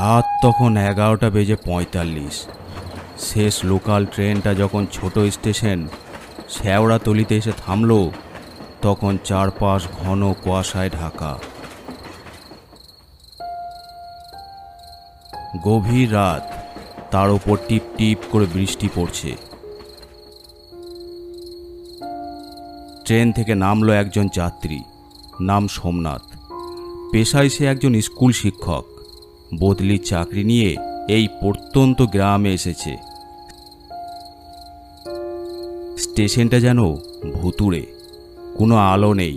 রাত তখন 11:45। শেষ লোকাল ট্রেনটা যখন ছোট স্টেশন শেওড়াতলিতে এসে থামল, তখন চারপাশ ঘন কুয়াশায় ঢাকা। গভীর রাত, তার ওপর টিপ টিপ করে বৃষ্টি পড়ছে। ট্রেন থেকে নামলো একজন যাত্রী, নাম সোমনাথ। পেশায় সে একজন স্কুল শিক্ষক। বদলির চাকরি নিয়ে এই প্রত্যন্ত গ্রামে এসেছে। স্টেশনটা যেন ভুতুড়ে, কোনো আলো নেই।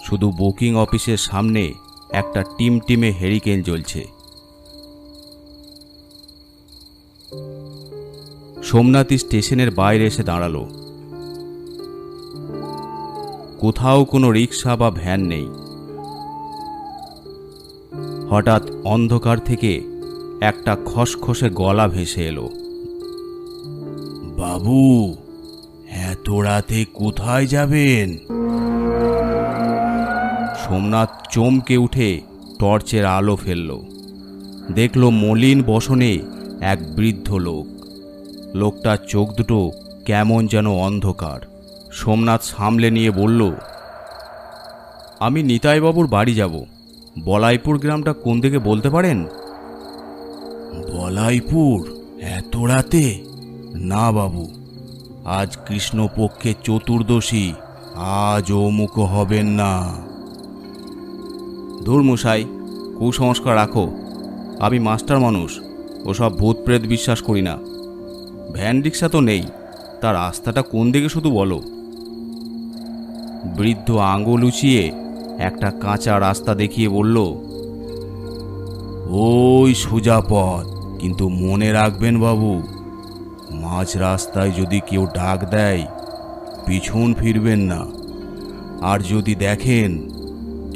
শুধু বুকিং অফিসের সামনে একটা টিমটিমে হেরিকেন জ্বলছে। সোমনাথ স্টেশনের বাইরে এসে দাঁড়ালো। কোথাও কোনো রিক্সা বা ভ্যান নেই। হঠাৎ অন্ধকার থেকে একটা খসখসে গলা ভেসে এলো। বাবু, এত রাতে কোথায় যাবেন? সোমনাথ চমকে উঠে টর্চের আলো ফেলল। দেখল মলিন বসনে এক বৃদ্ধ লোক। লোকটার চোখ দুটো কেমন যেন অন্ধকার। সোমনাথ সামলে নিয়ে বলল, আমি নিতাইবাবুর বাড়ি যাব। বলাইপুর গ্রামটা কোন দিকে বলতে পারেন? বলাইপুর এত রাতে? না বাবু, আজ কৃষ্ণপক্ষের চতুর্দশী, আজ অমুখ হবেন না। ধুর মশাই, কুসংস্কার রাখো। আমি মাস্টার মানুষ, ওসব ভূত প্রেত বিশ্বাস করি না। ভ্যান রিক্সা তো নেই, তার রাস্তাটা কোন দিকে শুধু বলো। বৃদ্ধ আঙুল উঁচিয়ে একটা কাঁচা রাস্তা দেখিয়ে বলল, ওই সোজা পথ, কিন্তু মনে রাখবেন বাবু, মাঝ রাস্তায় যদি কেউ ডাক দেয় পিছন ফিরবেন না। আর যদি দেখেন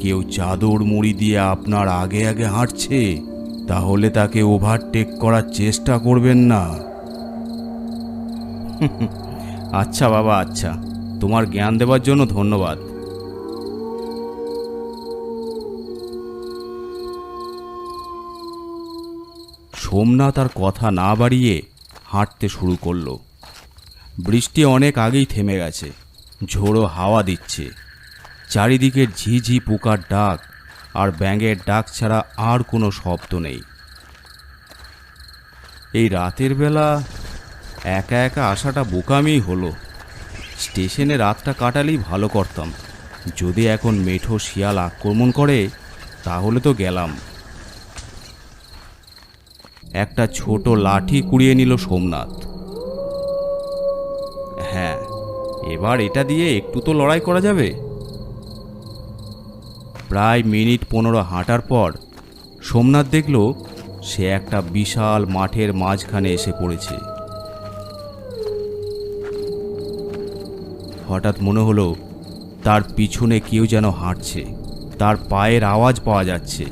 কেউ চাদর মুড়ি দিয়ে আপনার আগে আগে হাঁটছে, তাহলে তাকে ওভারটেক করার চেষ্টা করবেন না। আচ্ছা বাবা, আচ্ছা, তোমার জ্ঞান দেওয়ার জন্য ধন্যবাদ। সোমনাথ আর কথা না বাড়িয়ে হাঁটতে শুরু করলো। বৃষ্টি অনেক আগেই থেমে গেছে। ঝোড়ো হাওয়া দিচ্ছে। চারিদিকে ঝিঝি পোকার ডাক আর ব্যাঙের ডাক ছাড়া আর কোনো শব্দ নেই। এই রাতের বেলা একা একা আসাটা বোকামিই হলো। স্টেশনে রাতটা কাটালেই ভালো করতাম। যদি এখন মেঠো শিয়াল আক্রমণ করে তাহলে তো গেলাম। একটা ছোট লাঠি কুড়িয়ে নিল সোমনাথ। হ্যাঁ, এবার এটা দিয়ে একটু তো লড়াই করা যাবে। প্রায় মিনিট 15 হাঁটার পর সোমনাথ দেখল সে একটা বিশাল মাঠের মাঝখানে এসে পড়েছে। হঠাৎ মনে হলো তার পিছনে কেউ যেন হাঁটছে। তার পায়ের আওয়াজ পাওয়া যাচ্ছে।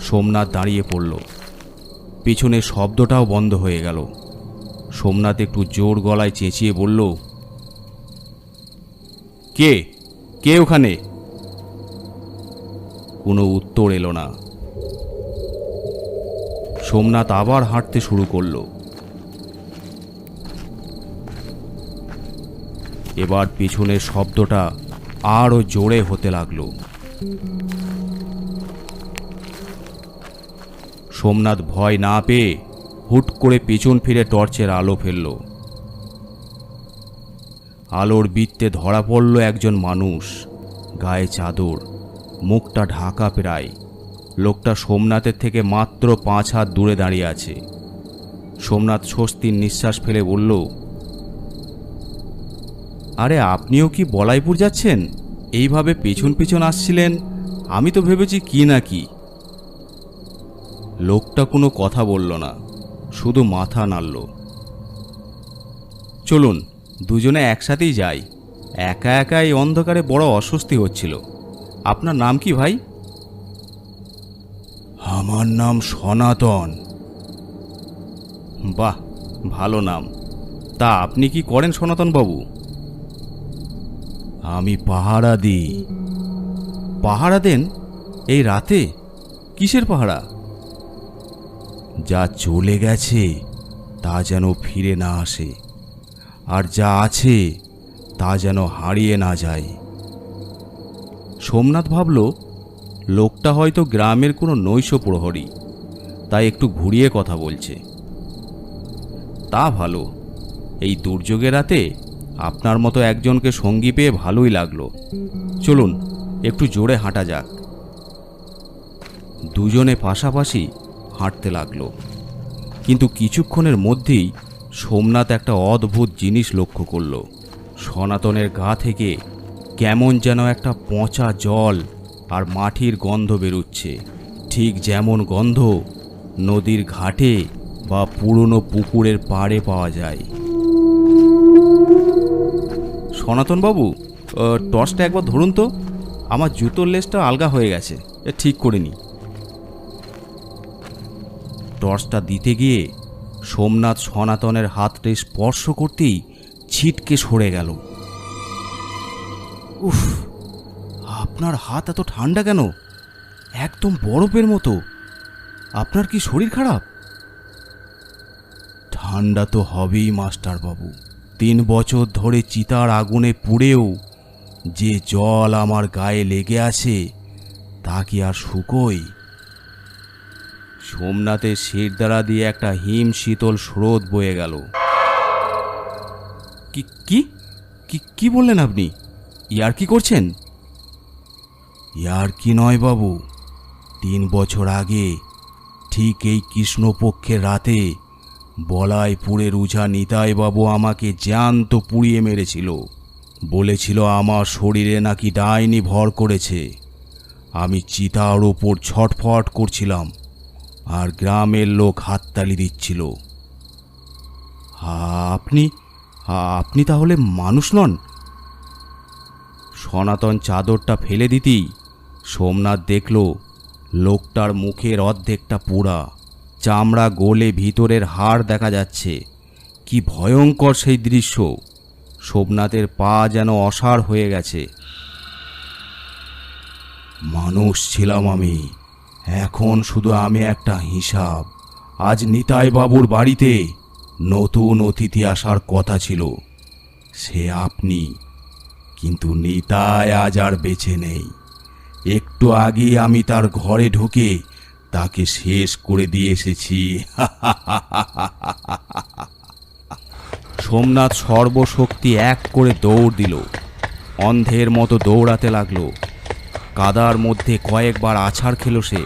সোমনাথ দাঁড়িয়ে পড়ল। পিছনে শব্দটাও বন্ধ হয়ে গেল। সোমনাথ একটু জোর গলায় চেঁচিয়ে বলল, কে কে ওখানে? কোনো উত্তর এলো না। সোমনাথ আবার হাঁটতে শুরু করলো। এবার পিছনের শব্দটা আরো জোরে হতে লাগলো। সোমনাথ ভয় না পেয়ে হুট করে পেছন ফিরে টর্চের আলো ফেলল। আলোর বৃত্তে ধরা পড়ল একজন মানুষ, গায়ে চাদর, মুখটা ঢাকা প্রায়। লোকটা সোমনাথের থেকে মাত্র 5 হাত দূরে দাঁড়িয়ে আছে। সোমনাথ স্বস্তির নিঃশ্বাস ফেলে বলল, আরে আপনিও কি বলাইপুর যাচ্ছেন? এইভাবে পেছন পেছন আসছিলেন, আমি তো ভেবেছি কি না কি। লোকটা কোনো কথা বলল না, শুধু মাথা নাড়ল। চলুন দুজনে একসাথেই যাই। একা একা এই অন্ধকারে বড় অস্বস্তি হচ্ছিল। আপনার নাম কি ভাই? আমার নাম সনাতন। বাহ, ভালো নাম। তা আপনি কি করেন সনাতন বাবু? আমি পাহারা দিই। পাহারা দেন এই রাতে? কিসের পাহারা? যা চলে গেছে তা যেন ফিরে না আসে, আর যা আছে তা যেন হারিয়ে না যায়। সোমনাথ ভাবল লোকটা হয়তো গ্রামের কোনো নৈশ প্রহরী, তাই একটু ঘুরিয়ে কথা বলছে। তা ভালো, এই দুর্যোগের রাতে আপনার মতো একজনকে সঙ্গী পেয়ে ভালোই লাগলো। চলুন একটু জোরে হাঁটা যাক। দুজনে পাশাপাশি হাঁটতে লাগলো, কিন্তু কিছুক্ষণের মধ্যেই সোমনাথ একটা অদ্ভুত জিনিস লক্ষ্য করল। সনাতনের গা থেকে কেমন যেন একটা পচা জল আর মাটির গন্ধ বেরুচ্ছে, ঠিক যেমন গন্ধ নদীর ঘাটে বা পুরনো পুকুরের পাড়ে পাওয়া যায়। সনাতনবাবু, টর্চটা একবার ধরুন তো, আমার জুতোর লেসটা আলগা হয়ে গেছে, ঠিক করে নি। টর্চটা দিতে গিয়ে সোমনাথ সনাতনের হাতটা স্পর্শ করতেই ছিটকে সরে গেল। উফ, আপনার হাত এত ঠান্ডা কেন? একদম বরফের মতো। আপনার কি শরীর খারাপ? ঠান্ডা তো হবেই মাস্টার বাবু। 3 বছর ধরে চিতার আগুনে পুড়েও যে জল আমার গায়ে লেগে আছে তা কি আর শুকোয়? সোমনাথের শিরদাঁড়া দিয়ে একটা হিম শীতল স্রোত বয়ে গেল। কি কি কি কি বললেন আপনি? ইয়ার কি করছেন? ইয়ার কি নয় বাবু, 3 বছর আগে ঠিক এই কৃষ্ণপক্ষের রাতে বলাইপুরের উঝা নিতাই বাবু আমাকে জ্যান্ত পুড়িয়ে মেরেছিল। বলেছিল আমার শরীরে নাকি ডাইনি ভর করেছে। আমি চিতার ওপর ছটফট করছিলাম আর গ্রামের লোক হাততালি দিচ্ছিল। আপনি আপনি তাহলে মানুষ নন? সনাতন চাদরটা ফেলে দিতেই সোমনাথ দেখল লোকটার মুখের অর্ধেকটা পোড়া, চামড়া গলে ভিতরের হাড় দেখা যাচ্ছে। কি ভয়ঙ্কর সেই দৃশ্য! সোমনাথের পা যেন অসাড় হয়ে গেছে। মানুষ ছিলাম আমি, এখন শুধু আমি একটা হিসাব। আজ নিতাই বাবুর বাড়িতে নতুন অতিথি আসার কথা ছিল, সে আপনি। কিন্তু নিতাই আজ আর বেঁচে নেই। একটু আগে আমি তার ঘরে ঢুকে তাকে শেষ করে দিয়ে এসেছি। সোমনাথ সর্বশক্তি এক করে দৌড় দিল। অন্ধের মতো দৌড়াতে লাগলো। কাদার মধ্যে কয়েকবার আছাড় খেল সে,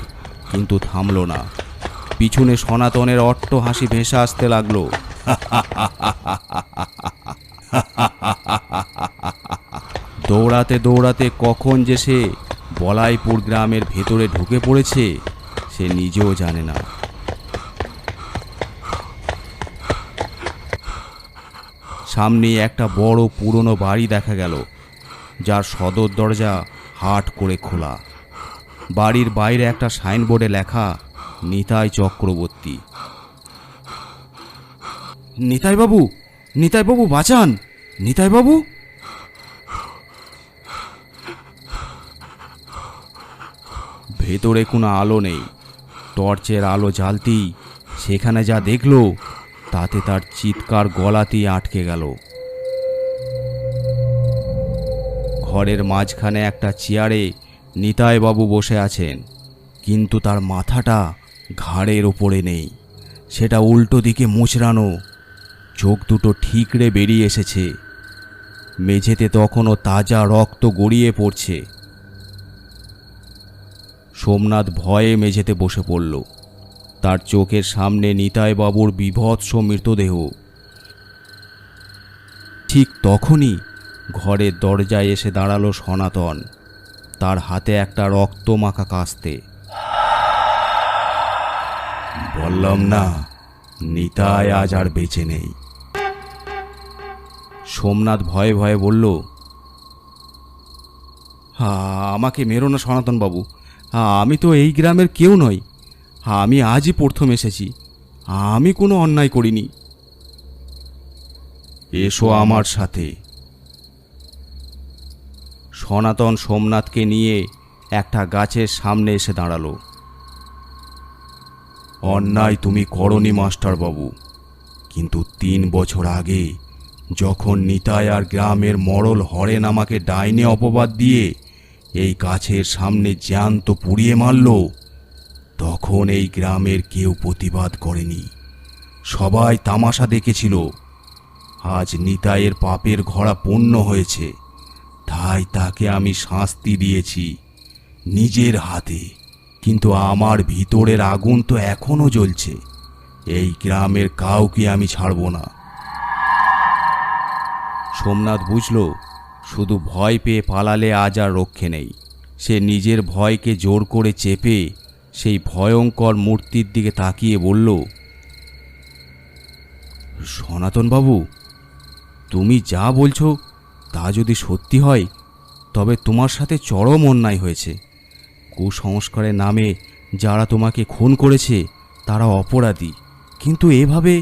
কিন্তু থামল না। পিছনে সনাতনের অট্ট হাসি ভেসে আসতে লাগলো। দৌড়াতে দৌড়াতে কখন যে সে বলাইপুর গ্রামের ভেতরে ঢুকে পড়েছে সে নিজেও জানে না। সামনে একটা বড় পুরনো বাড়ি দেখা গেল, যার সদর দরজা হাট করে খোলা। বাড়ির বাইরে একটা সাইনবোর্ডে লেখা নিতাই চক্রবর্তী। নিতাই বাবু, নিতাই বাবু বাঁচান, নিতাই বাবু! ভেতরে কোনো আলো নেই। টর্চের আলো জ্বালতেই সেখানে যা দেখলো তাতে তার চিৎকার গলাতেই আটকে গেল। ঘরের মাঝখানে একটা চেয়ারে নিতাই বাবু বসে আছেন, কিন্তু তার মাথাটা ঘাড়ের ওপরে নেই, সেটা উল্টো দিকে মুচড়ানো। চোখ দুটো ঠিকরে বেরিয়ে এসেছে। মেঝেতে তখনও তাজা রক্ত গড়িয়ে পড়ছে। সোমনাথ ভয়ে মেঝেতে বসে পড়ল। তার চোখের সামনে নিতাই বাবুর বিভৎস মৃতদেহ। ঠিক তখনই ঘরের দরজায় এসে দাঁড়ালো সনাতন, তার হাতে একটা রক্তমাখা কাস্তে। বললাম না, নিতাই আজ আর বেঁচে নেই। সোমনাথ ভয়ে ভয়ে বলল, আমাকে মেরো না সনাতন বাবু, আমি তো এই গ্রামের কেউ নই। আমি আজই প্রথম এসেছি, আমি কোনো অন্যায় করিনি। এসো আমার সাথে। সনাতন সোমনাথকে নিয়ে একটা গাছের সামনে এসে দাঁড়ালো। অন্যায় তুমি করনি মাস্টারবাবু, কিন্তু 3 বছর আগে যখন নিতাই আর গ্রামের মরল হরেন আমাকে ডাইনে অপবাদ দিয়ে এই গাছের সামনে জ্যান্ত পুড়িয়ে মারল, তখন এই গ্রামের কেউ প্রতিবাদ করেনি। সবাই তামাশা দেখেছিল। আজ নিতাইয়ের পাপের ঘড়া পূর্ণ হয়েছে, তাই তাকে আমি শাস্তি দিয়েছি নিজের হাতে। কিন্তু আমার ভিতরের আগুন তো এখনো জ্বলছে। এই গ্রামের কাউকে আমি ছাড়ব না। সোমনাথ বুঝল, শুধু ভয় পেয়ে পালালে আজ আর রক্ষে নেই। সে নিজের ভয়কে জোর করে চেপে সেই ভয়ঙ্কর মূর্তির দিকে তাকিয়ে বলল, সনাতনবাবু, তুমি যা বলছো তা যদি সত্যি হয়, তবে তোমার সাথে চরম অন্যায় হয়েছে। কুসংস্কারের নামে যারা তোমাকে খুন করেছে তারা অপরাধী, কিন্তু এভাবে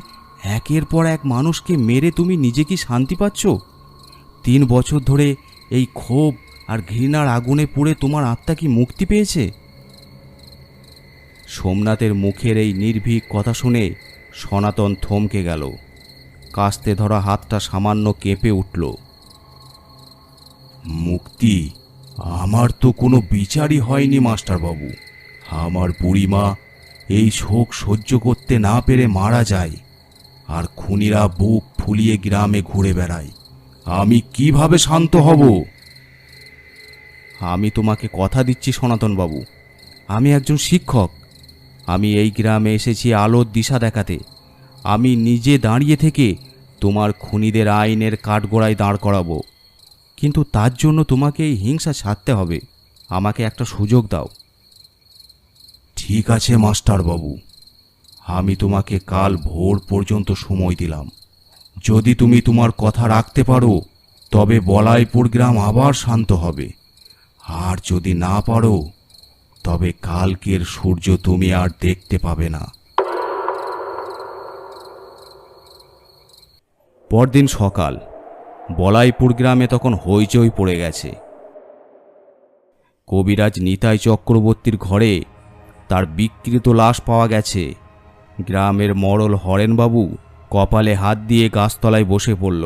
একের পর এক মানুষকে মেরে তুমি নিজে কি শান্তি পাচ্ছ? 3 বছর ধরে এই ক্ষোভ আর ঘৃণার আগুনে পুড়ে তোমার আত্মা কি মুক্তি পেয়েছে? সোমনাথের মুখের এই নির্ভীক কথা শুনে সনাতন থমকে গেল। কাস্তে ধরা হাতটা সামান্য কেঁপে উঠল। মুক্তি? আমার তো কোনো বিচারই হয়নি মাস্টারবাবু। আমার বুড়িমা এই শোক সহ্য করতে না পেরে মারা যায়, আর খুনিরা বুক ফুলিয়ে গ্রামে ঘুরে বেড়ায়। আমি কিভাবে শান্ত হব? আমি তোমাকে কথা দিচ্ছি সনাতনবাবু, আমি একজন শিক্ষক। আমি এই গ্রামে এসেছি আলোর দিশা দেখাতে। আমি নিজে দাঁড়িয়ে থেকে তোমার খুনিদের আইনের কাঠগড়ায় দাঁড় করাবো, কিন্তু তার জন্য তোমাকে এই হিংসা ছাড়তে হবে। আমাকে একটা সুযোগ দাও। ঠিক আছে মাস্টারবাবু, আমি তোমাকে কাল ভোর পর্যন্ত সময় দিলাম। যদি তুমি তোমার কথা রাখতে পারো তবে বলাইপুর গ্রাম আবার শান্ত হবে, আর যদি না পারো তবে কালকের সূর্য তুমি আর দেখতে পাবে না। পরদিন সকাল। বলাইপুর গ্রামে তখন হইচই পড়ে গেছে। কবিরাজ নিতাই চক্রবর্তীর ঘরে তার বিকৃত লাশ পাওয়া গেছে। গ্রামের মরল হরেনবাবু কপালে হাত দিয়ে গাছতলায় বসে পড়ল।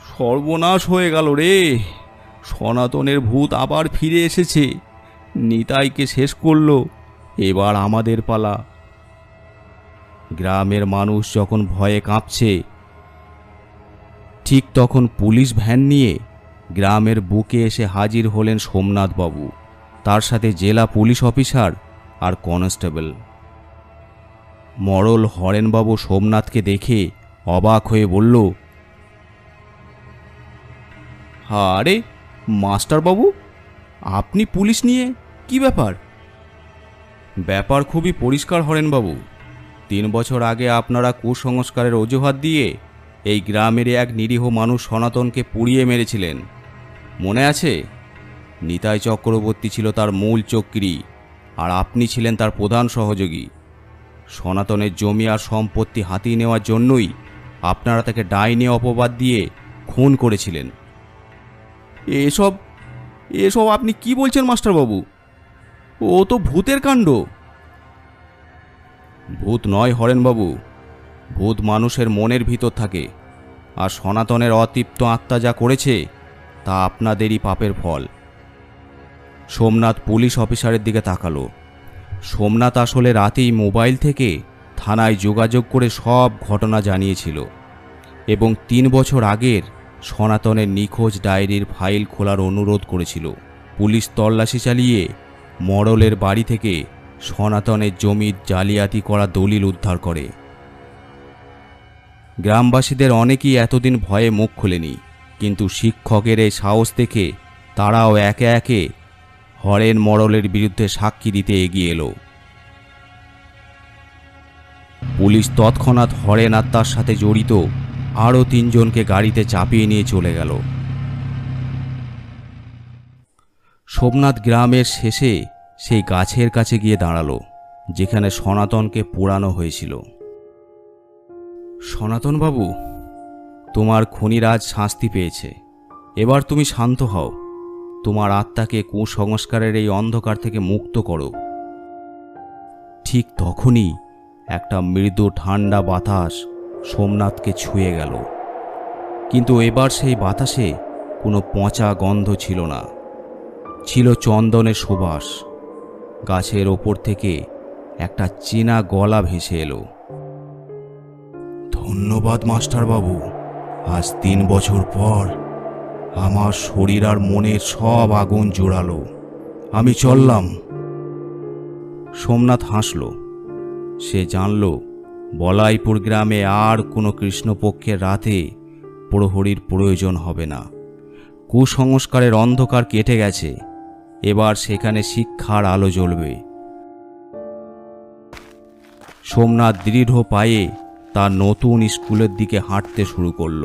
সর্বনাশ হয়ে গেল রে! সনাতনের ভূত আবার ফিরে এসেছে। নিতাইকে শেষ করলো, এবার আমাদের পালা। গ্রামের মানুষ যখন ভয়ে কাঁপছে, ঠিক তখন পুলিশ ভ্যান নিয়ে গ্রামের বুকে এসে হাজির হলেন সোমনাথবাবু, তার সাথে জেলা পুলিশ অফিসার আর কনস্টেবল। মরল হরেনবাবু সোমনাথকে দেখে অবাক হয়ে বলল, আরে মাস্টারবাবু, আপনি পুলিশ নিয়ে কি ব্যাপার? ব্যাপার খুবই পরিষ্কার হরেনবাবু। 3 বছর আগে আপনারা কুসংস্কারের অজুহাত দিয়ে এই গ্রামের এক নিরীহ মানুষ সনাতনকে পুড়িয়ে মেরেছিলেন, মনে আছে? নিতাই চক্রবর্তী ছিল তার মূল চক্রী, আর আপনি ছিলেন তার প্রধান সহযোগী। সনাতনের জমি আর সম্পত্তি হাতিয়ে নেওয়ার জন্যই আপনারা তাকে ডাইনি অপবাদ দিয়ে খুন করেছিলেন। এসব এসব আপনি কি বলছেন মাস্টারবাবু? ও তো ভূতের কাণ্ড। ভূত নয় হরেনবাবু, ভূত মানুষের মনের ভিতর থাকে, আর সনাতনের অতৃপ্ত আত্মা যা করেছে তা আপনাদেরই পাপের ফল। সোমনাথ পুলিশ অফিসারের দিকে তাকালো। সোমনাথ আসলে রাতেই মোবাইল থেকে থানায় যোগাযোগ করে সব ঘটনা জানিয়েছিল, এবং 3 বছর আগের সনাতনের নিখোঁজ ডায়েরির ফাইল খোলার অনুরোধ করেছিল। পুলিশ তল্লাশি চালিয়ে মরলের বাড়ি থেকে সনাতনের জমির জালিয়াতি করা দলিল উদ্ধার করে। গ্রামবাসীদের অনেকেই এতদিন ভয়ে মুখ খুলেনি, কিন্তু শিক্ষকের এই সাহস দেখে তারাও একে একে হরেন মরলের বিরুদ্ধে সাক্ষী দিতে এগিয়ে এলো। পুলিশ তৎক্ষণাৎ হরেন আর তার সাথে জড়িত আরও 3 জনকে গাড়িতে চাপিয়ে নিয়ে চলে গেল। সোমনাথ গ্রামের শেষে সেই গাছের কাছে গিয়ে দাঁড়ালো যেখানে সনাতনকে পোড়ানো হয়েছিল। সনাতনবাবু, তোমার খুনিরা আজ শাস্তি পেয়েছে। এবার তুমি শান্ত হও, তোমার আত্মাকে কুসংস্কারের এই অন্ধকার থেকে মুক্ত করো। ঠিক তখনই একটা মৃদু ঠান্ডা বাতাস সোমনাথকে ছুঁয়ে গেল, কিন্তু এবার সেই বাতাসে কোনো পচা গন্ধ ছিল না, ছিল চন্দনের সুবাস। গাছের ওপর থেকে একটা চেনা গলা ভেসে এলো। ধন্যবাদ মাস্টারবাবু, আজ 3 বছর পর আমার শরীর আর মনের সব আগুন জোড়ালো। আমি চললাম। সোমনাথ হাসল। সে জানল বলাইপুর গ্রামে আর কোনো কৃষ্ণপক্ষের রাতে প্রহরীর প্রয়োজন হবে না। কুসংস্কারের অন্ধকার কেটে গেছে, এবার সেখানে শিক্ষার আলো জ্বলবে। সোমনাথ দৃঢ় পায়ে তার নতুন স্কুলের দিকে হাঁটতে শুরু করল।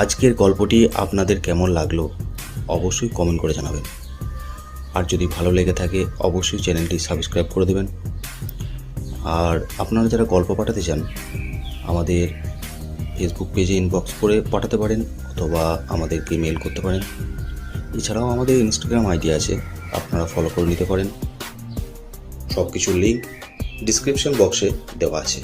আজকের গল্পটি আপনাদের কেমন লাগলো অবশ্যই কমেন্ট করে জানাবেন। আর যদি ভালো লেগে থাকে অবশ্যই চ্যানেলটি সাবস্ক্রাইব করে দেবেন। আর আপনারা যারা গল্প পাঠাতে চান আমাদের ফেসবুক পেজে ইনবক্স করে পাঠাতে পারেন, অথবা আমাদেরকে মেল করতে পারেন। এছাড়াও আমাদের ইনস্টাগ্রাম আইডি আছে, আপনারা ফলো করে নিতে পারেন। সব কিছুর লিঙ্ক ডিসক্রিপশন বক্সে দেওয়া আছে।